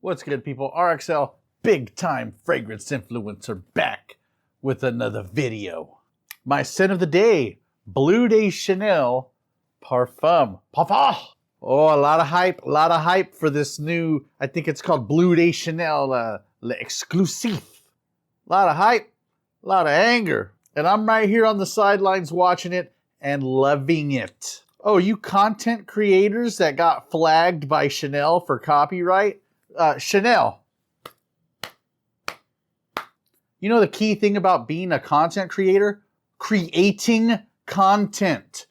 What's good, people? RXL, big time fragrance influencer, back with another video. My scent of the day, Bleu de Chanel Parfum. Parfum! Oh, a lot of hype for this new, I think it's called Bleu de Chanel L'Exclusif. A lot of hype, a lot of anger. And I'm right here on the sidelines watching it and loving it. Oh, you content creators that got flagged by Chanel for copyright? Chanel. You know the key thing about being a content creator? Creating content.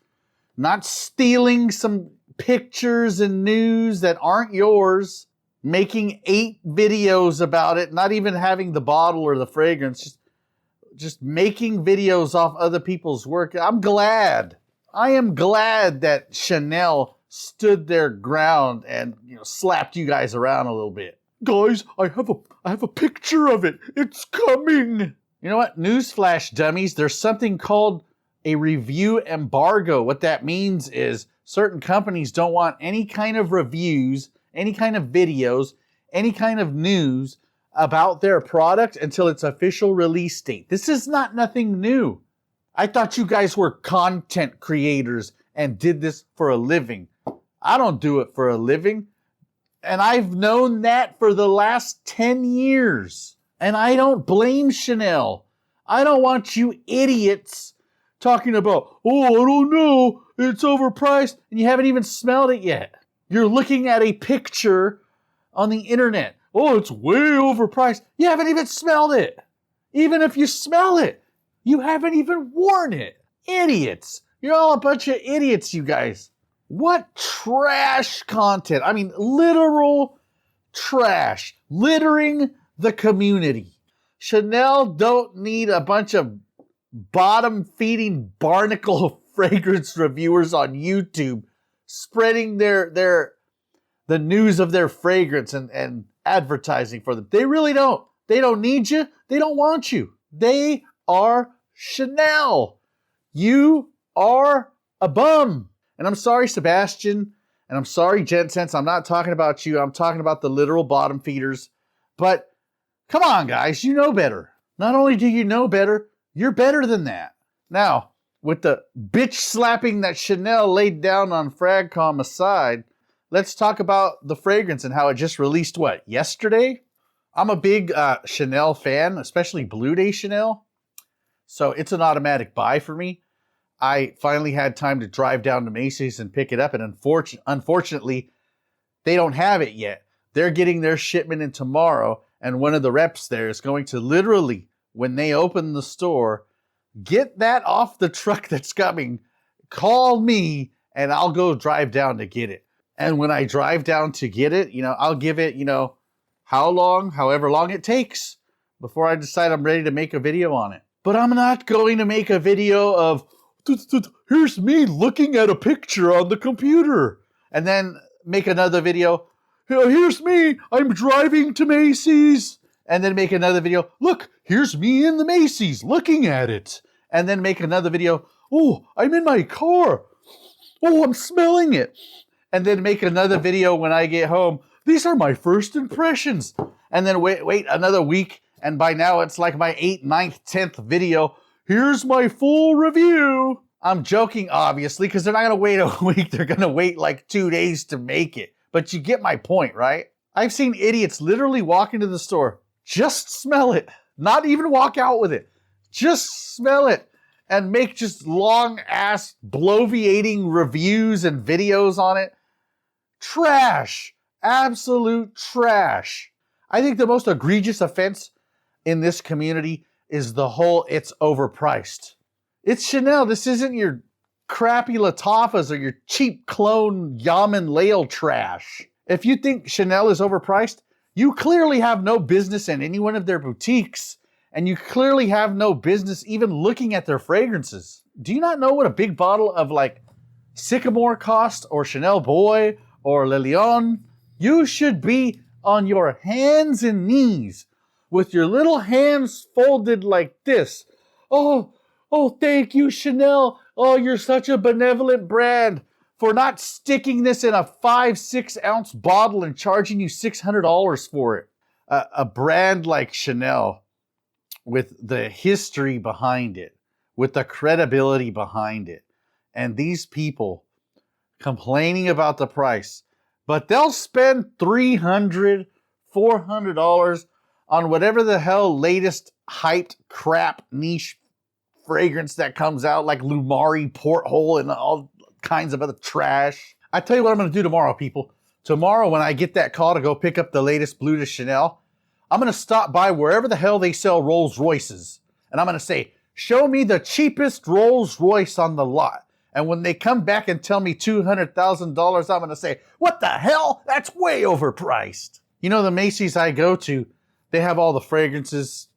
Not stealing some pictures and news that aren't yours. Making 8 videos about it, not even having the bottle or the fragrance. Just making videos off other people's work. I am glad that Chanel stood their ground and slapped you guys around a little bit. Guys, I have a picture of it. It's coming. You know what? Newsflash, dummies. There's something called a review embargo. What that means is certain companies don't want any kind of reviews, any kind of videos, any kind of news about their product until its official release date. This is nothing new. I thought you guys were content creators and did this for a living. I don't do it for a living. And I've known that for the last 10 years. And I don't blame Chanel. I don't want you idiots talking about, oh, I don't know, it's overpriced, and you haven't even smelled it yet. You're looking at a picture on the internet. Oh, it's way overpriced. You haven't even smelled it. Even if you smell it, you haven't even worn it. Idiots. You're all a bunch of idiots, you guys. What trash content. I mean, literal trash. Littering the community. Chanel don't need a bunch of bottom-feeding barnacle fragrance reviewers on YouTube spreading the news of their fragrance and advertising for them. They really don't. They don't need you. They don't want you. They are Chanel. You are a bum. And I'm sorry, Sebastian, and I'm sorry, Jensense. I'm not talking about you. I'm talking about the literal bottom feeders. But come on, guys. You know better. Not only do you know better, you're better than that. Now, with the bitch slapping that Chanel laid down on Fragcom aside, let's talk about the fragrance and how it just released, yesterday? I'm a big Chanel fan, especially Bleu de Chanel. So it's an automatic buy for me. I finally had time to drive down to Macy's and pick it up. And unfortunately, they don't have it yet. They're getting their shipment in tomorrow. And one of the reps there is going to literally, when they open the store, get that off the truck that's coming. Call me and I'll go drive down to get it. And when I drive down to get it, I'll give it, however long it takes before I decide I'm ready to make a video on it. But I'm not going to make a video of, here's me looking at a picture on the computer. And then make another video, here's me, I'm driving to Macy's. And then make another video, look, here's me in the Macy's looking at it. And then make another video, oh, I'm in my car. Oh, I'm smelling it. And then make another video when I get home. These are my first impressions. And then wait another week. And by now it's like my 8th, 9th, 10th video. Here's my full review. I'm joking, obviously, because they're not going to wait a week. They're going to wait like 2 days to make it. But you get my point, right? I've seen idiots literally walk into the store. Just smell it. Not even walk out with it. Just smell it. And make just long-ass, bloviating reviews and videos on it. Trash. Absolute trash. I think the most egregious offense in this community is the whole it's overpriced. It's Chanel. This isn't your crappy Lattafas or your cheap clone Yaman Lail trash. If you think Chanel is overpriced, you clearly have no business in any one of their boutiques, and you clearly have no business even looking at their fragrances. Do you not know what a big bottle of Sycamore cost, or Chanel Boy, or Le Lion? You should be on your hands and knees with your little hands folded like this. Oh, thank you, Chanel. Oh, you're such a benevolent brand. for not sticking this in a 5-6 ounce bottle and charging you $600 for it. A brand like Chanel, with the history behind it, with the credibility behind it, and these people complaining about the price, but they'll spend $300, $400 on whatever the hell latest hyped crap niche fragrance that comes out, like Lumari Porthole and all kinds of other trash. I tell you what I'm going to do tomorrow, people. Tomorrow, when I get that call to go pick up the latest Bleu de Chanel, I'm going to stop by wherever the hell they sell Rolls Royces. And I'm going to say, show me the cheapest Rolls Royce on the lot. And when they come back and tell me $200,000, I'm going to say, what the hell? That's way overpriced. You know, the Macy's I go to, they have all the fragrances,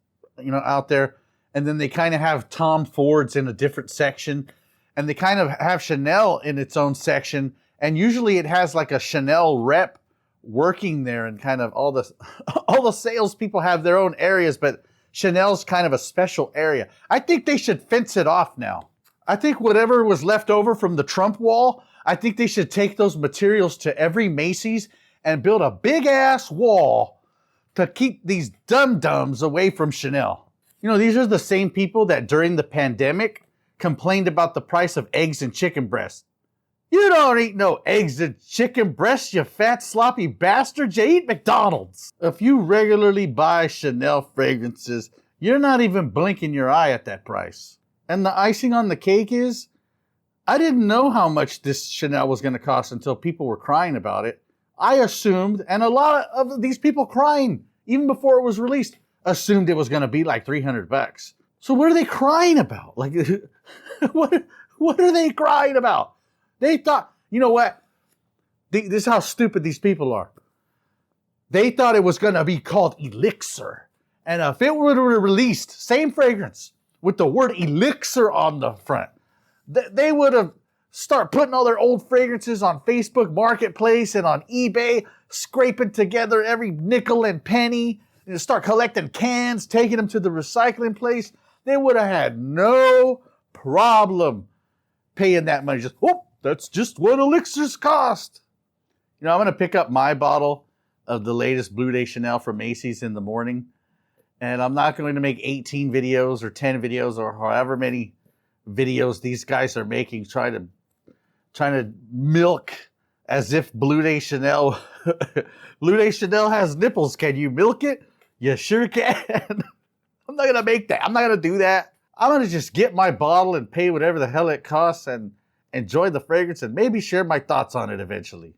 out there. And then they kind of have Tom Ford's in a different section. And they kind of have Chanel in its own section. And usually it has like a Chanel rep working there, and kind of all the salespeople have their own areas, but Chanel's kind of a special area. I think they should fence it off now. I think whatever was left over from the Trump wall, I think they should take those materials to every Macy's and build a big ass wall to keep these dum-dums away from Chanel. These are the same people that during the pandemic complained about the price of eggs and chicken breasts. You don't eat no eggs and chicken breasts, you fat sloppy bastard. You eat McDonald's. If you regularly buy Chanel fragrances, you're not even blinking your eye at that price. And the icing on the cake is, I didn't know how much this Chanel was going to cost until people were crying about it. I assumed, and a lot of these people crying, even before it was released, assumed it was going to be like $300. So what are they crying about? Like, what are they crying about? They thought, you know what? This is how stupid these people are. They thought it was going to be called Elixir. And if it were released, same fragrance, with the word Elixir on the front, they would have started putting all their old fragrances on Facebook Marketplace and on eBay, scraping together every nickel and penny, and start collecting cans, taking them to the recycling place. They would have had no problem paying that money. That's just what elixirs cost. I'm going to pick up my bottle of the latest Bleu de Chanel from Macy's in the morning. And I'm not going to make 18 videos or 10 videos or however many videos these guys are making, trying to milk as if Bleu de Chanel, Bleu de Chanel has nipples. Can you milk it? You sure can. I'm not going to make that. I'm not going to do that. I'm going to just get my bottle and pay whatever the hell it costs and enjoy the fragrance and maybe share my thoughts on it eventually.